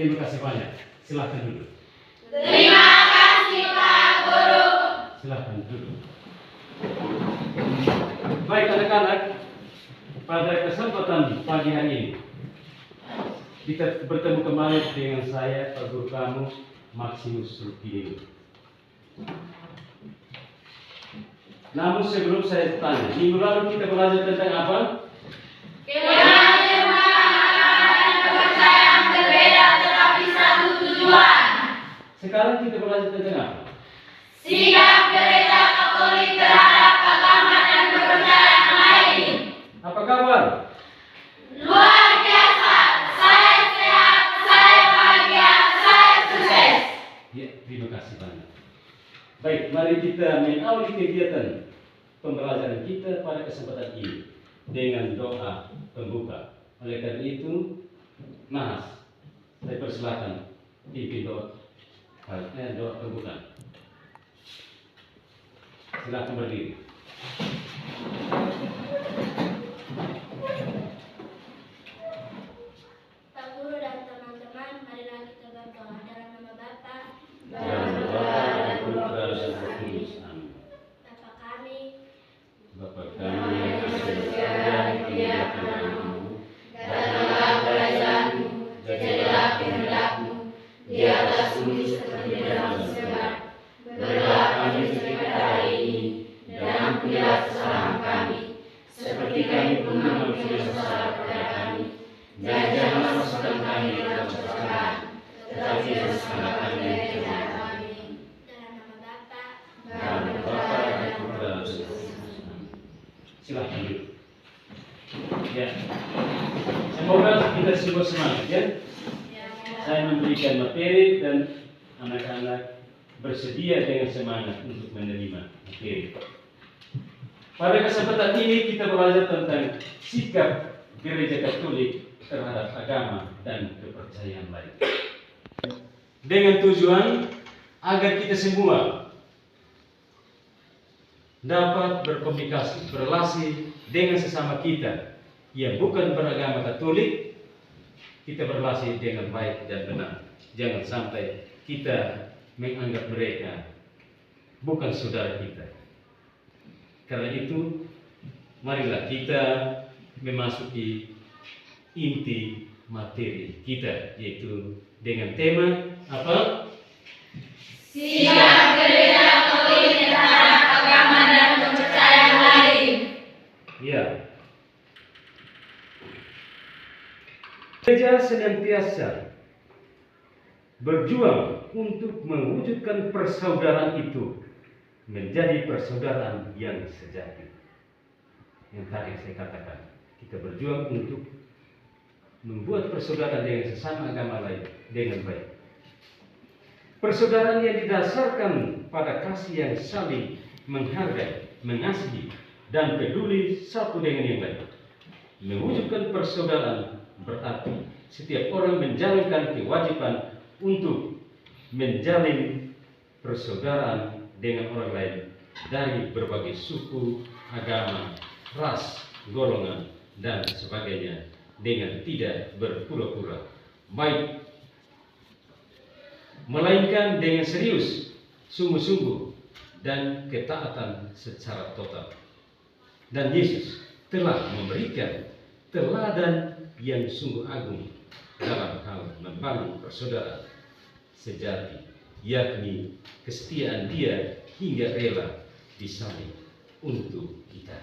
terima kasih banyak. Silakan duduk. Terima kasih Pak Guru. Silakan duduk. Baik anak-anak, pada kesempatan pagi hari ini kita bertemu kembali dengan saya, Pak Guru kamu, Maximus Rukini. Namun sebelum saya tanya, minggu lalu kita belajar tentang apa? Keberagaman kepercayaan berbeda tetapi satu tujuan. Sekarang kita belajar tentang apa? Sikap gereja Katolik terhadap agama dan kepercayaan lain. Apa kabar? Luar biasa. Saya sehat, saya bahagia, saya sukses. Ya, terima kasih banyak. Baik, mari kita mengawali kegiatan pembelajaran kita pada kesempatan ini dengan doa pembuka. Oleh karena itu, Mas, saya persilakan pimpin doa pembuka. Silakan berdiri. Pak Guru dan teman-teman, marilah kita berdoa dalam nama Bapa Dan doa dan putra dan Roh Kudus. Amin. Bapa kami, Bapa kami yang ada di surga, dimuliakan namamu. Datanglah kerajaanmu, jadilah kehendakmu di atas bumi seperti di dalam surga. Berilah kami rezeki hari ini, dan ampunilah kesalahan kami, seperti kami pun mengampuni kesalahan kepada kami. Dan janganlah masukkan kami ke dalam pencobaan, tetapi bebaskanlah kami dari jahat. Amin. dalam nama Bapa Dan Bapa dan Putra dan Roh Kudus. Amin. Silakan duduk. Ya. Semoga kita semua semangat ya. Saya memberikan materi dan anak-anak bersedia dengan semangat untuk menerima materi. Pada kesempatan ini kita belajar tentang sikap gereja Katolik terhadap agama dan kepercayaan lain. Dengan tujuan agar kita semua dapat berkomunikasi, berrelasi dengan sesama kita yang bukan beragama Katolik, kita berrelasi dengan baik dan benar. Jangan sampai kita menganggap mereka bukan saudara kita. Karena itu, marilah kita memasuki inti materi kita, yaitu dengan tema apa? Sikap gereja Katolik terhadap agama dan kepercayaan lain. Ya. Gereja senantiasa berjuang untuk mewujudkan persaudaraan itu menjadi persaudaraan yang sejati. Yang tadi saya katakan, kita berjuang untuk membuat persaudaraan dengan sesama agama lain dengan baik. Persaudaraan yang didasarkan pada kasih yang saling menghargai, mengasihi, dan peduli satu dengan yang lain. Mewujudkan persaudaraan berarti setiap orang menjalankan kewajiban untuk menjalin persaudaraan dengan orang lain dari berbagai suku, agama, ras, golongan, dan sebagainya dengan tidak berpura-pura baik, melainkan dengan serius, sungguh-sungguh, dan ketaatan secara total. Dan Yesus telah memberikan teladan yang sungguh agung dalam hal membangun persaudaraan sejati, yakni kesetiaan Dia hingga rela disalib untuk kita.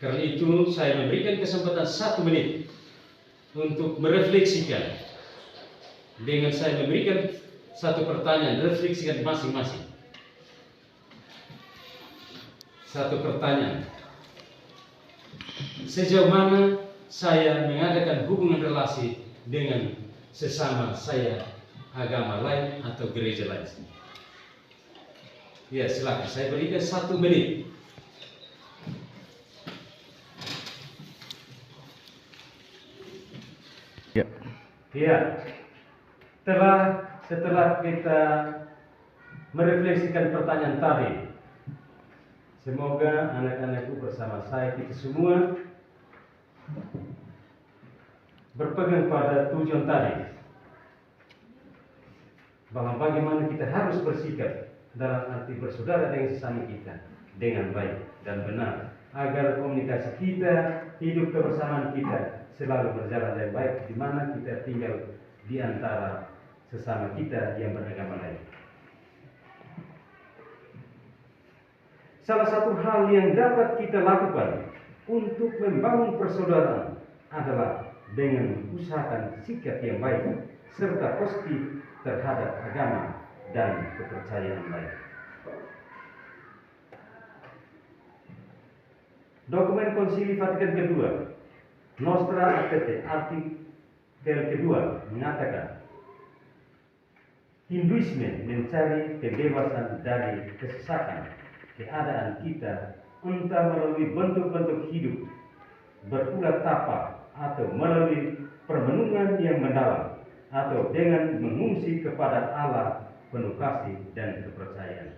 Karena itu saya memberikan kesempatan 1 menit untuk merefleksikan. Dengan saya memberikan satu pertanyaan, refleksikan masing-masing. Satu pertanyaan. Sejauh mana saya mengadakan hubungan relasi dengan sesama saya agama lain atau gereja lain? Ya, silakan. Saya berikan 1 menit. Ya. Ya. Setelah kita merefleksikan pertanyaan tadi, semoga anak-anakku bersama saya kita semua berpegang pada tujuan tadi, bahwa bagaimana kita harus bersikap dalam arti bersaudara dengan sesama kita dengan baik dan benar, agar komunikasi kita, hidup kebersamaan kita selalu berjalan dengan baik di mana kita tinggal di antara sesama kita yang beragama lain. Salah satu hal yang dapat kita lakukan untuk membangun persaudaraan adalah dengan usahakan sikap yang baik serta positif terhadap agama dan kepercayaan lain. Dokumen Konsili Vatikan kedua, Nostra Aetate, artikel kedua mengatakan, Hinduisme mencari kebebasan dari kesesakan keadaan kita, entah melalui bentuk-bentuk hidup berulat tapak atau melalui permenungan yang mendalam, atau dengan mengungsi kepada Allah penuh kasih dan kepercayaan.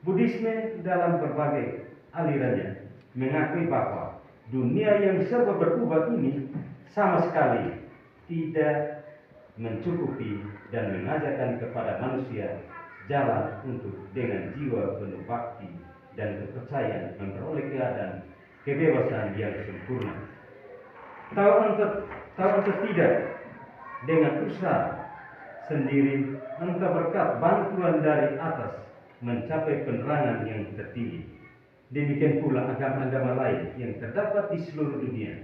Buddhisme dalam berbagai alirannya mengakui bahwa dunia yang serba berubah ini sama sekali tidak mencukupi dan mengajarkan kepada manusia jalan untuk dengan jiwa penuh bakti dan kepercayaan memperoleh keadaan kebebasan yang sempurna. Tahu atau tidak, dengan usaha sendiri entah berkat bantuan dari atas mencapai penerangan yang tertinggi. Demikian pula agama-agama lain yang terdapat di seluruh dunia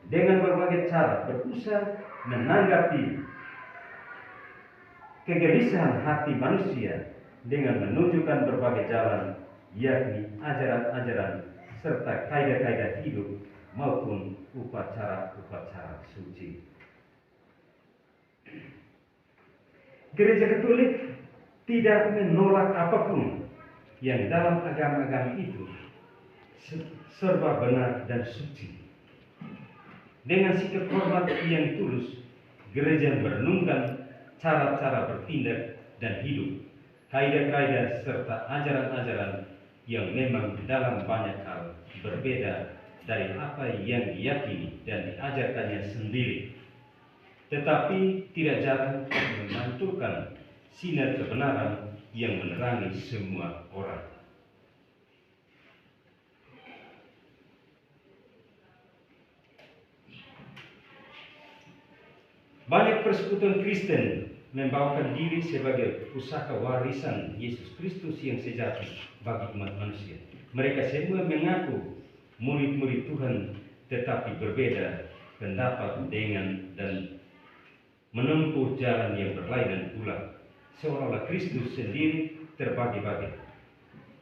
dengan berbagai cara berusaha menanggapi kegelisahan hati manusia dengan menunjukkan berbagai jalan, yakni ajaran-ajaran serta kaidah-kaidah hidup maupun upacara-upacara suci. Gereja Katolik tidak menolak apapun yang dalam agama-agama itu serba benar dan suci. Dengan sikap hormat yang tulus, gereja merenungkan cara-cara bertindak dan hidup, kaidah-kaidah serta ajaran-ajaran yang memang dalam banyak hal berbeda dari apa yang diyakini dan diajarkannya sendiri, tetapi tidak jarang memantulkan sinar kebenaran yang menerangi semua orang. Banyak persekutuan Kristen membawakan diri sebagai pusaka warisan Yesus Kristus yang sejati bagi umat manusia. Mereka semua mengaku murid-murid Tuhan, tetapi berbeda pendapat dengan dan menempuh jalan yang berlainan pula, seolah-olah Kristus sendiri terbagi-bagi.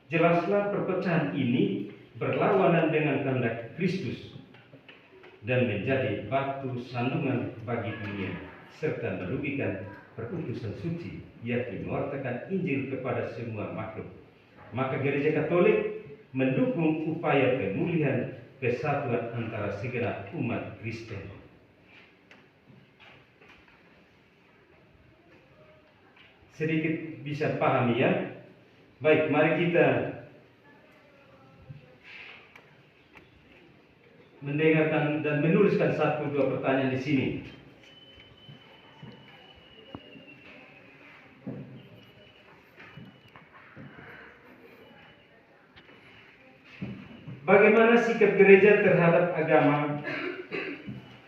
Jelaslah perpecahan ini berlawanan dengan kehendak Kristus dan menjadi batu sandungan bagi dunia, serta merugikan perutusan suci, yakni mewartakan Injil kepada semua makhluk. Maka Gereja Katolik mendukung upaya pemulihan kesatuan antara segenap umat Kristen. Sedikit bisa pahami ya? Baik, mari kita mendengarkan dan menuliskan 1-2 pertanyaan di sini. Bagaimana sikap gereja terhadap agama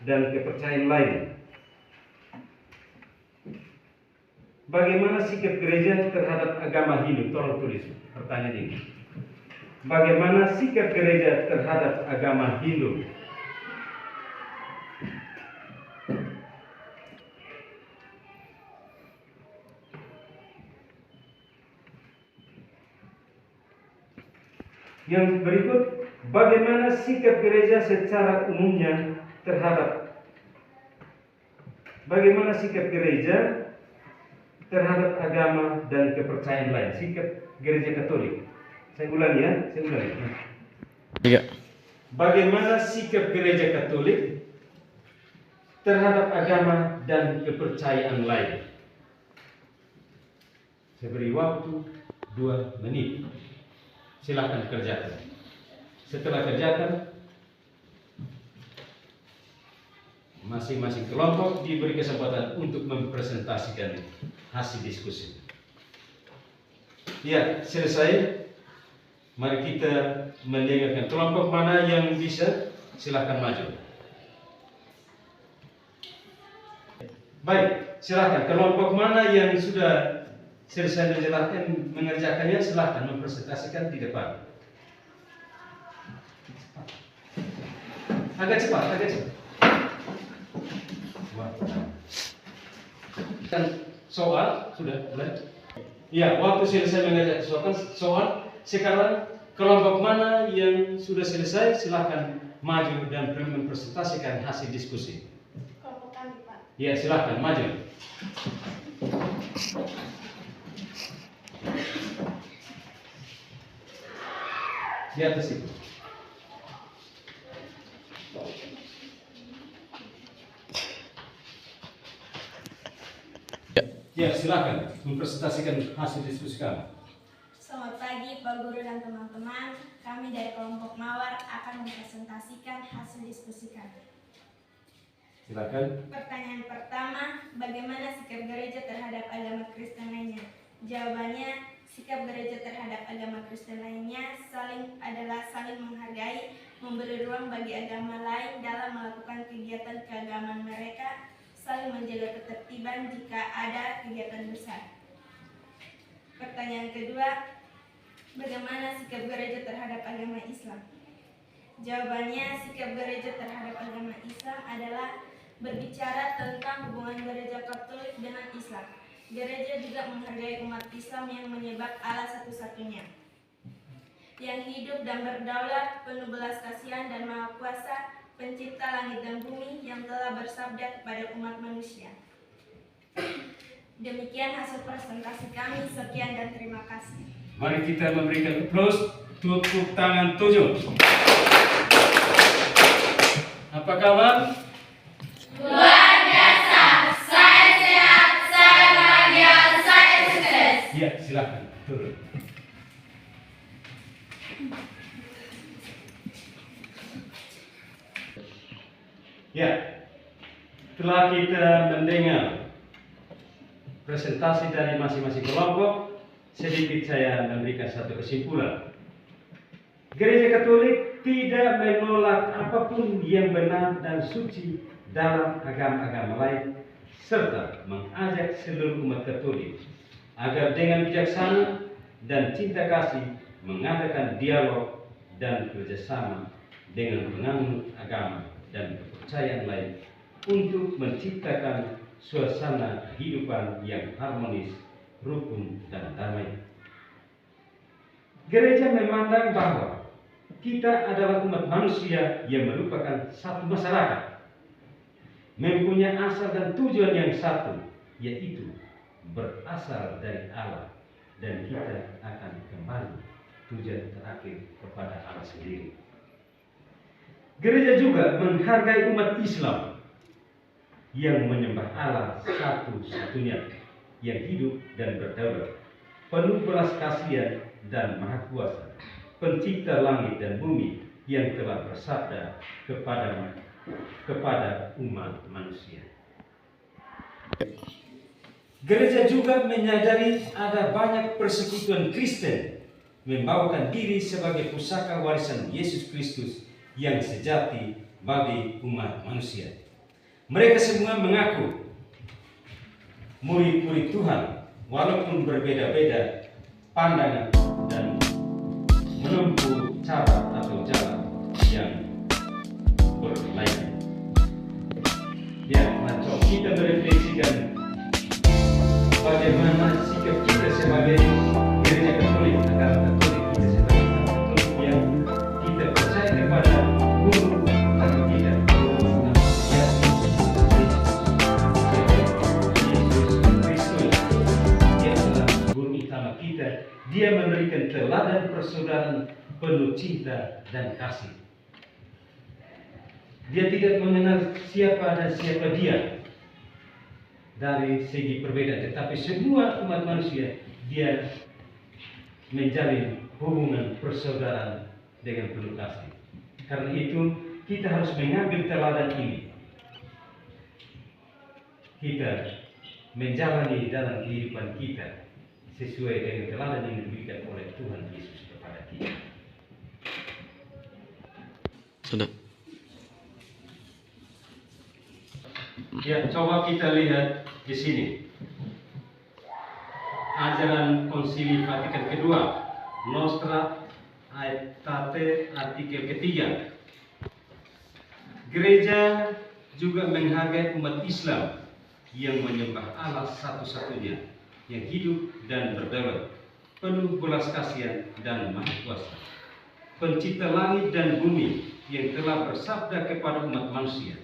dan kepercayaan lain? Bagaimana sikap gereja terhadap agama Hindu? Tolong tulis pertanyaan ini. Bagaimana sikap gereja terhadap agama Hindu? Yang berikut, bagaimana sikap gereja secara umumnya terhadap agama dan kepercayaan lain? Sikap gereja Katolik. Saya ulangi ya. Iya. Bagaimana sikap gereja Katolik terhadap agama dan kepercayaan lain? Saya beri waktu 2 menit. Silakan kerjakan. Setelah kerjakan, Masing-masing kelompok diberi kesempatan untuk mempresentasikan hasil diskusi. Ya, selesai. Mari kita mendengarkan kelompok mana yang bisa, silakan maju. Baik, silakan kelompok mana yang sudah selesai mengerjakannya, silakan mempresentasikan di depan. Agak cepat. Dan soal sudah mulai. Ya, waktu selesai mengerjakan soal. Sekarang kelompok mana yang sudah selesai, silakan maju dan mempresentasikan hasil diskusi. Kelompok kami, Pak. Ya, silakan maju. Di atas itu. Ya, silakan mempresentasikan hasil diskusi kami. Selamat pagi Pak Guru dan teman-teman. Kami dari kelompok Mawar akan mempresentasikan hasil diskusi kami. Silakan. Pertanyaan pertama, bagaimana sikap gereja terhadap agama Kristen lainnya? Jawabannya, sikap gereja terhadap agama Kristen lainnya adalah saling menghargai, memberi ruang bagi agama lain dalam melakukan kegiatan keagamaan mereka, saling menjaga ketertiban jika ada kegiatan besar. Pertanyaan kedua, bagaimana sikap gereja terhadap agama Islam? Jawabannya, sikap gereja terhadap agama Islam adalah berbicara tentang hubungan gereja Katolik dengan Islam. Gereja juga menghargai umat Islam yang menyembah Allah satu-satunya, yang hidup dan berdaulat, penuh belas kasihan dan maha kuasa, pencipta langit dan bumi, yang telah bersabda kepada umat manusia. Demikian hasil presentasi kami. Sekian dan terima kasih. Mari kita memberikan aplaus, tepuk tangan 7. Apa kabar? Luar biasa. Saya sehat, saya bahagia, saya sukses. Ya, silakan turun. Ya, setelah kita mendengar presentasi dari masing-masing kelompok, sedikit saya memberikan satu kesimpulan. Gereja Katolik tidak menolak apapun yang benar dan suci dalam agama-agama lain, serta mengajak seluruh umat Katolik agar dengan bijaksana dan cinta kasih mengadakan dialog dan kerjasama dengan penganut agama dan kepercayaan lain untuk menciptakan suasana kehidupan yang harmonis, rukun, dan damai. Gereja memandang bahwa kita adalah umat manusia yang merupakan satu masyarakat, mempunyai asal dan tujuan yang satu, yaitu berasal dari Allah, dan kita akan kembali tujuan terakhir kepada Allah sendiri. Gereja juga menghargai umat Islam yang menyembah Allah satu-satunya, yang hidup dan berdaulat, penuh belas kasihan dan maha kuasa, pencipta langit dan bumi, yang telah bersabda kepada umat manusia. Gereja juga menyadari ada banyak persekutuan Kristen membawakan diri sebagai pusaka warisan Yesus Kristus yang sejati bagi umat manusia. Mereka semua mengaku murid-murid Tuhan, walaupun berbeda-beda pandangan dan menempuh cara atau jalan yang berlainan. Ya, macam kita merefleksikan bagaimana sikap kita sebagai gereja Katolik, negara Katolik, kita sebagai Katolik yang kita percaya kepada guru atau tidak. Dia memberikan teladan persaudaraan penuh cinta dan kasih. Dia tidak mengenal siapa dan siapa dia dari segi perbedaan, tetapi semua umat manusia dia menjalin hubungan persaudaraan dengan penuh kasih. Karena itu kita harus mengambil teladan ini kita menjalani dalam kehidupan kita sesuai dengan teladan yang diberikan oleh Tuhan Yesus kepada kita. Sudah. Ya, coba kita lihat di sini. Ajaran Konsili Vatikan kedua, Nostra Aetate artikel ketiga. Gereja juga menghargai umat Islam yang menyembah Allah satu-satunya, yang hidup dan berdaulat, penuh belas kasihan dan maha kuasa, pencipta langit dan bumi yang telah bersabda kepada umat manusia.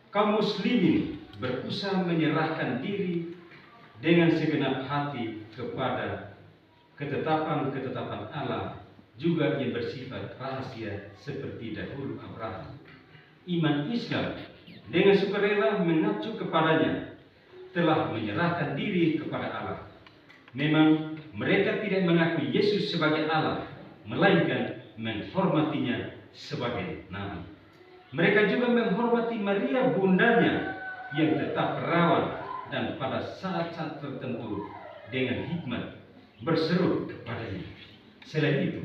Kaum muslimin berusaha menyerahkan diri dengan segenap hati kepada ketetapan-ketetapan Allah, juga yang bersifat rahasia seperti dahulu Abraham. Iman Islam dengan sukarela mengacu kepadanya telah menyerahkan diri kepada Allah. Memang mereka tidak mengakui Yesus sebagai Allah, melainkan menghormatinya sebagai Nabi. Mereka juga menghormati Maria bundanya yang tetap perawan dan pada saat-saat tertentu dengan hikmat berseru kepadanya. Selain itu,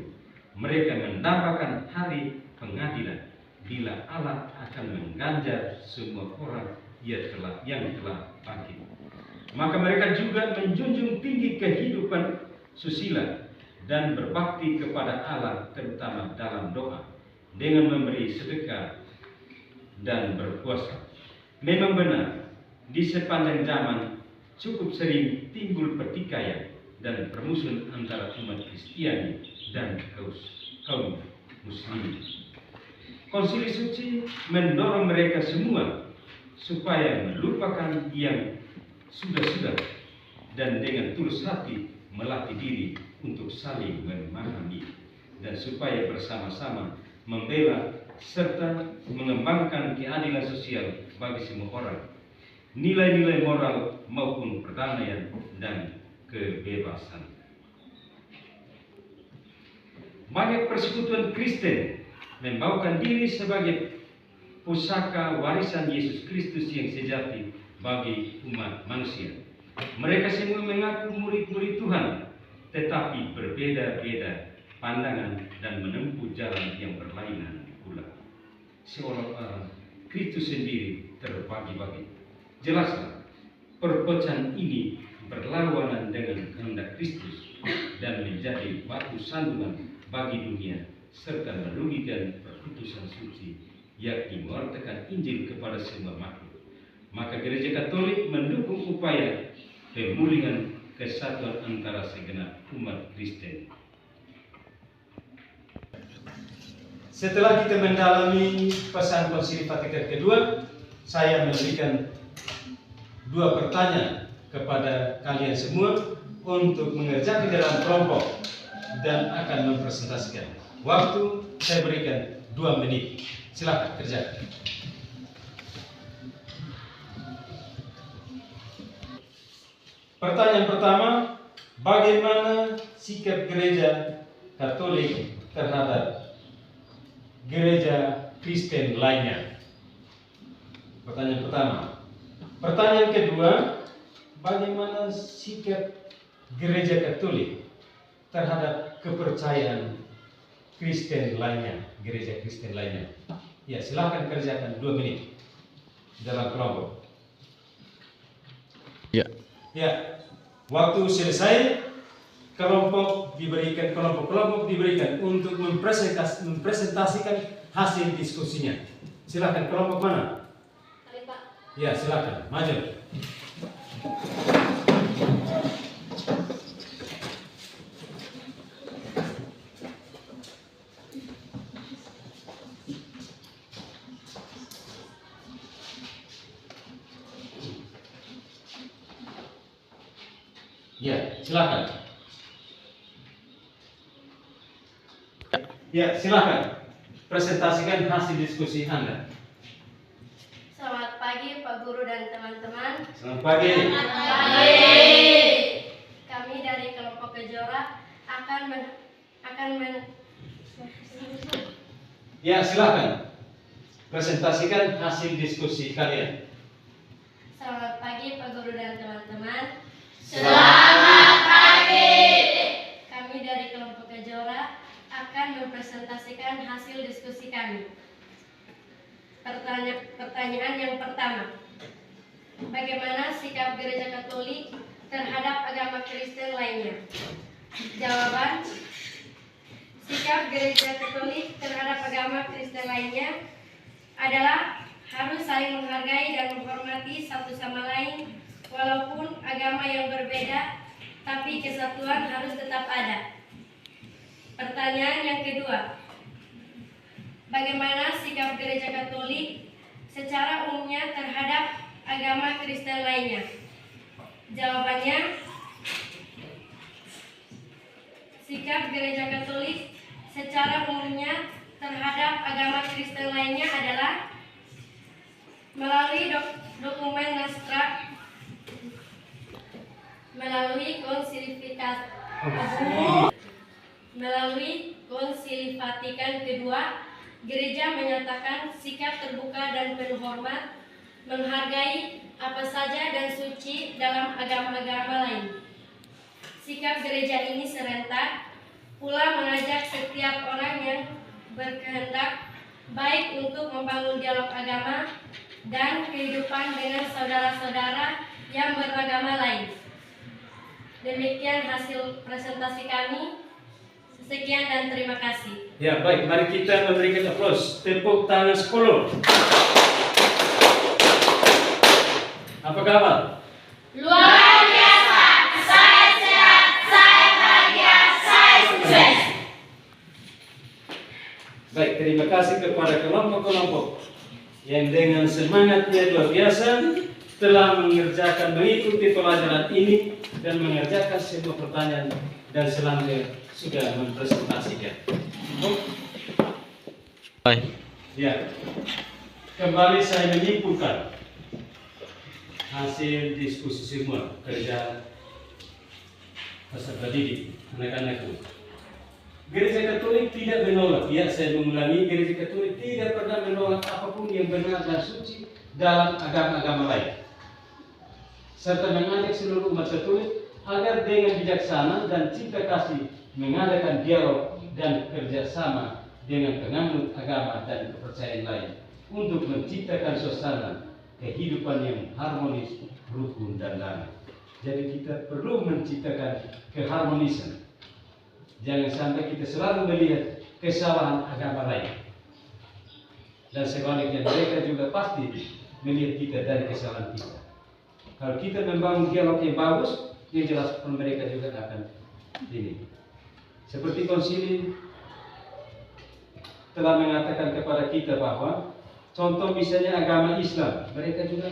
mereka mendambakan hari pengadilan bila Allah akan mengganjar semua orang yang telah bangkit. Maka mereka juga menjunjung tinggi kehidupan susila dan berbakti kepada Allah, terutama dalam doa, dengan memberi sedekah dan berpuasa. Memang benar, di sepanjang zaman cukup sering timbul pertikaian dan permusuhan antara umat Kristiani dan kaum muslimin. Konsili suci mendorong mereka semua supaya melupakan yang sudah-sudah dan dengan tulus hati melatih diri untuk saling memahami, dan supaya bersama-sama membela serta mengembangkan keadilan sosial bagi semua orang, nilai-nilai moral maupun perdamaian dan kebebasan. Banyak persekutuan Kristen membawakan diri sebagai pusaka warisan Yesus Kristus yang sejati bagi umat manusia. Mereka semua mengaku murid-murid Tuhan, tetapi berbeda-beda pandangan dan menempuh jalan yang berlainan pula. Seolah-olah Kristus sendiri terbagi-bagi. Jelaslah, perpecahan ini berlawanan dengan kehendak Kristus dan menjadi batu sandungan bagi dunia, serta merugikan perputusan suci, yakni mewartakan Injil kepada semua makhluk. Maka Gereja Katolik mendukung upaya pemulihan kesatuan antara segenap umat Kristen. Setelah kita mendalami pesan Konsili Vatikan kedua, saya memberikan 2 pertanyaan kepada kalian semua untuk mengerjakan dalam kelompok dan akan mempresentasikan. Waktu saya berikan 2 menit. Silakan kerjakan. Pertanyaan pertama, bagaimana sikap Gereja Katolik terhadap gereja Kristen lainnya? Pertanyaan pertama. Pertanyaan kedua, bagaimana sikap Gereja Katolik terhadap kepercayaan Kristen lainnya, gereja Kristen lainnya? Ya, silakan kerjakan 2 menit dalam kelompok. Ya. Ya, waktu selesai, kelompok diberikan untuk mempresentasikan hasil diskusinya. Silakan, kelompok mana? Ya, silakan, maju. Ya, silakan. Ya, silakan. Presentasikan hasil diskusi Anda. Selamat pagi Pak Guru dan teman-teman. Selamat pagi. Kami dari kelompok Kejora akan Ya, silakan. Presentasikan hasil diskusi kalian. Selamat pagi Pak Guru dan teman-teman. Selamat pagi. Kami dari kelompok Kejora akan mempresentasikan hasil diskusi kami. Pertanyaan yang pertama, bagaimana sikap Gereja Katolik terhadap agama Kristen lainnya? Jawaban, sikap Gereja Katolik terhadap agama Kristen lainnya adalah harus saling menghargai dan menghormati satu sama lain, walaupun agama yang berbeda, tapi kesatuan harus tetap ada. Pertanyaan yang kedua, bagaimana sikap Gereja Katolik secara umumnya terhadap agama Kristen lainnya? Jawabannya, sikap Gereja Katolik secara umumnya terhadap agama Kristen lainnya adalah melalui dokumen Nastra, melalui konsili Vatikan kedua, gereja menyatakan sikap terbuka dan penuh hormat, menghargai apa saja dan suci dalam agama-agama lain. Sikap gereja ini serentak pula mengajak setiap orang yang berkehendak baik untuk membangun dialog agama dan kehidupan dengan saudara-saudara yang beragama lain. Demikian hasil presentasi kami. Sekian dan terima kasih. Ya, baik, mari kita memberikan aplaus. Tepuk tangan 10. Apa kabar? Luar biasa. Saya sehat, saya bahagia, saya sukses. Baik, terima kasih kepada kelompok-kelompok yang dengan semangatnya luar biasa telah mengikuti pelajaran ini dan mengerjakan semua pertanyaan dan selanjutnya sudah mempresentasikan. Ya, kembali saya menyimpulkan hasil diskusi semua kerja peserta didik anak-anakku. Gereja Katolik tidak menolak, ya saya mengulangi, Gereja Katolik tidak pernah menolak apapun yang benar dan suci dalam agama-agama lain. Serta mengajak seluruh umat Katolik agar dengan bijaksana dan cinta kasih mengadakan dialog dan kerjasama dengan penganut agama dan kepercayaan lain untuk menciptakan suasana kehidupan yang harmonis, rukun dan damai. Jadi kita perlu menciptakan keharmonisan. Jangan sampai kita selalu melihat kesalahan agama lain. Dan sebaliknya mereka juga pasti melihat kita dari kesalahan kita. Kalau kita membangun dialog yang bagus, yang jelas mereka juga akan ini. Seperti konsili telah mengatakan kepada kita bahwa contoh misalnya agama Islam, mereka juga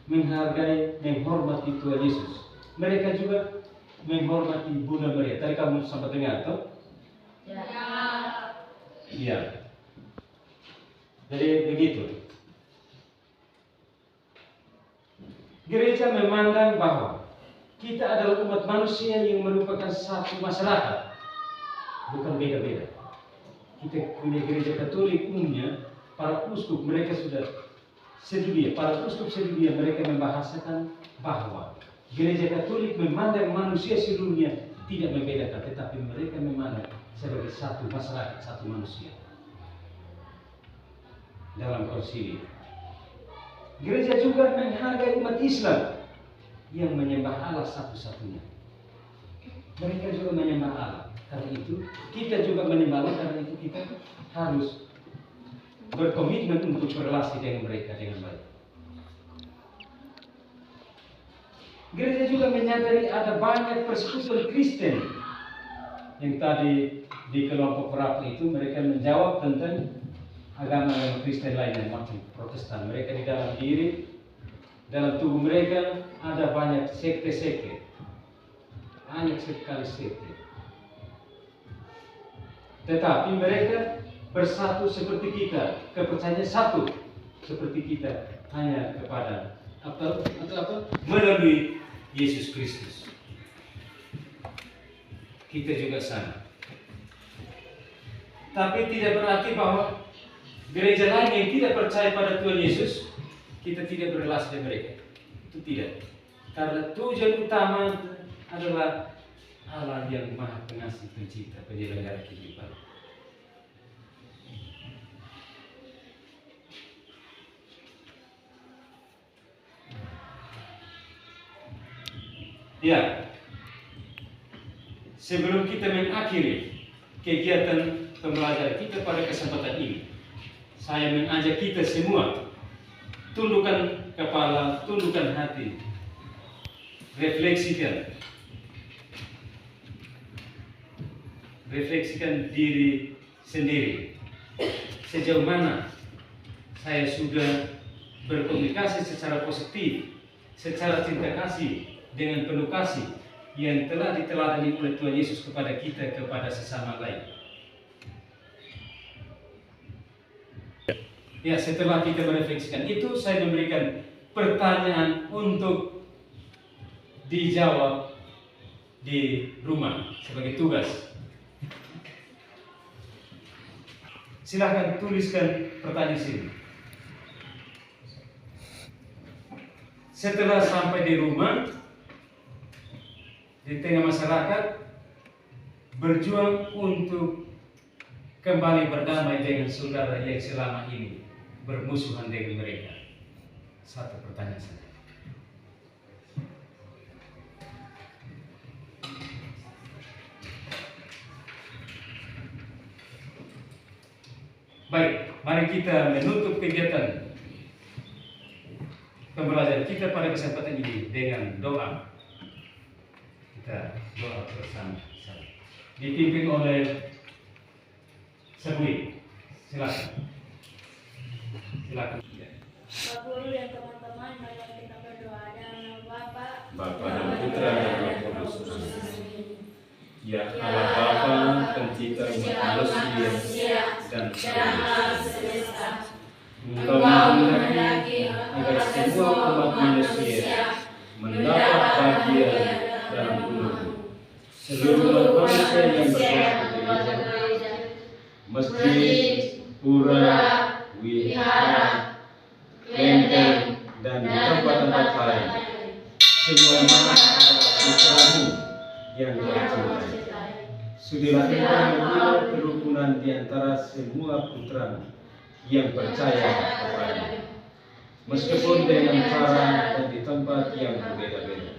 menghargai, menghormati Tuhan Yesus. Mereka juga menghormati Bunda Maria. Tadi kamu sempat dengar, toh? Ya. Iya. Jadi begitu. Gereja memandang bahwa kita adalah umat manusia yang merupakan satu masyarakat, bukan beda-beda. Kita punya Gereja Katolik umumnya, para uskup mereka sudah sedunia, para uskup sedunia mereka membahasakan bahwa Gereja Katolik memandang manusia seluruhnya tidak membedakan, tetapi mereka memandang sebagai satu masyarakat, satu manusia. Dalam konsili, gereja juga menghargai umat Islam yang menyembah Allah satu-satunya. Mereka juga menyembah Allah. Karena itu kita juga menyembah Allah. Karena itu kita harus berkomitmen untuk berrelasi dengan mereka dengan baik. Gereja juga menyadari ada banyak persekutuan Kristen yang tadi di kelompok rapat itu mereka menjawab tentang agama Kristen lainnya macam Protestan. Mereka di dalam diri, dalam tubuh mereka ada banyak sekte-sekte, banyak sekali sekte. Tetapi mereka bersatu seperti kita, kepercayaan satu seperti kita, hanya kepada apa? Melalui Yesus Kristus. Kita juga sama. Tapi tidak berarti bahwa gereja lain yang tidak percaya pada Tuhan Yesus, kita tidak berrelasi dengan mereka. Itu tidak. Karena tujuan utama adalah Allah yang Maha Pengasih, Pencipta, Penyelenggara kehidupan. Ya, sebelum kita mengakhiri kegiatan pembelajaran kita pada kesempatan ini, saya mengajak kita semua tundukkan kepala, tundukkan hati, refleksikan diri sendiri. Sejauh mana saya sudah berkomunikasi secara positif, secara cinta kasih, dengan penuh kasih yang telah diteladani oleh Tuhan Yesus kepada kita, kepada sesama lain. Ya, setelah kita merefleksikan itu, saya memberikan pertanyaan untuk dijawab di rumah sebagai tugas. Silahkan tuliskan pertanyaan sini. Setelah sampai di rumah, di tengah masyarakat, berjuang untuk kembali berdamai dengan saudara yang selama ini bermusuhan dengan mereka. Satu pertanyaan saja. Baik, mari kita menutup kegiatan pembelajaran kita pada kesempatan ini dengan doa. Kita doa bersama, dipimpin oleh Sebui. Silakan. Silakan. Pak Guru dan teman-teman, mari kita berdoa. Dalam nama Bapa dan Putra dan Roh Kudus. Ya Allah Bapa, Pencipta umat manusia dan alam semesta, Engkau menghendaki agar semua umat manusia mendapat bagian dalam bumi. Seluruh manusia yang berdoa gereja, masjid, pura, wihara, kelenteng, dan di tempat-tempat lain, semuanya adalah putramu yang tercintai. Sudahlah Engkau menilai kerukunan di antara semua putramu yang percaya kepada-Mu, meskipun dengan cara dan di tempat yang berbeda-beda.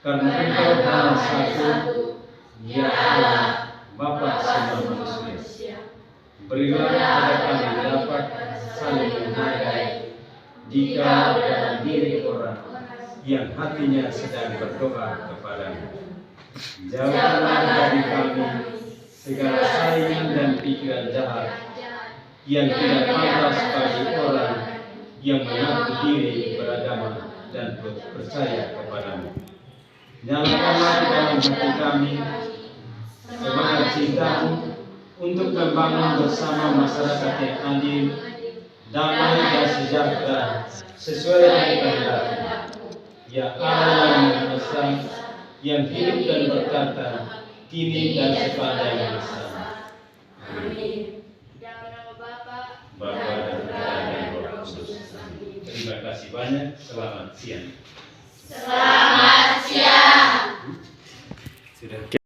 Karena Engkau hanya satu, ya Allah, Bapa semua manusia. Berilah kepada kami dapat saling menghargai jika dalam diri orang yang hatinya sedang berdoa kepada-Mu. Jauhkanlah dari kami segala saingan dan pikiran jahat yang tidak pantas bagi orang yang mengaku diri beragama dan percaya kepada-Mu. Nyalakanlah di dalam hati kami semangat cinta-Mu untuk membangun bersama masyarakat yang adil, damai dan sejahtera sesuai dengan kehendak-Mu. Ya Allah yang Maha Esa, yang hidup dan berkata kini dan sepanjang masa. Amin. Bapa dan Putra dan Roh Kudus. Terima kasih banyak. Selamat siang. Selamat siang. Sudah.